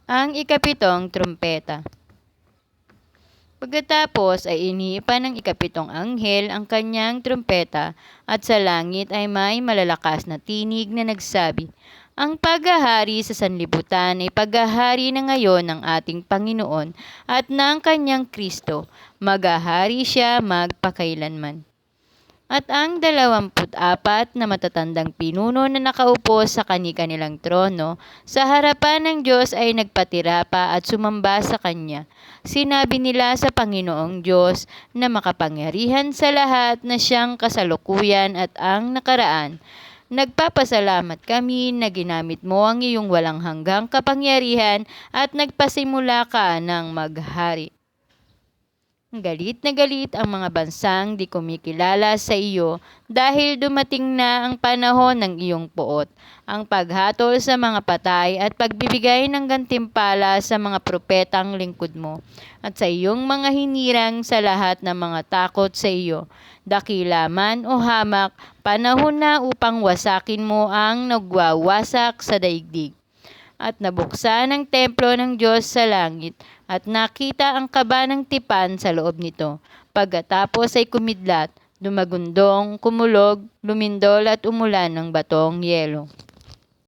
Ang ikapitong trumpeta. Pagkatapos ay iniipa ng ikapitong anghel ang kanyang trumpeta at sa langit ay may malalakas na tinig na nagsabi, "Ang paghahari sa sanlibutan ay paghahari na ngayon ng ating Panginoon at ng kanyang Kristo. Maghahari siya magpakailanman." At ang 24 na matatandang pinuno na nakaupo sa kani-kanilang trono sa harapan ng Diyos ay nagpatira pa at sumamba sa Kanya. Sinabi nila sa Panginoong Diyos na makapangyarihan sa lahat na siyang kasalukuyan at ang nakaraan. Nagpapasalamat kami na ginamit mo ang iyong walang hanggang kapangyarihan at nagpasimula ka ng maghari. Galit na galit ang mga bansang di kumikilala sa iyo dahil dumating na ang panahon ng iyong puot, ang paghatol sa mga patay at pagbibigay ng gantimpala sa mga propetang lingkod mo, at sa iyong mga hinirang sa lahat ng mga takot sa iyo. Dakila man o hamak, panahon na upang wasakin mo ang nagwawasak sa daigdig. At nabuksan ang templo ng Diyos sa langit, at nakita ang kaba ng tipan sa loob nito. Pagkatapos ay kumidlat, dumagundong, kumulog, lumindol at umulan ng batong yelo.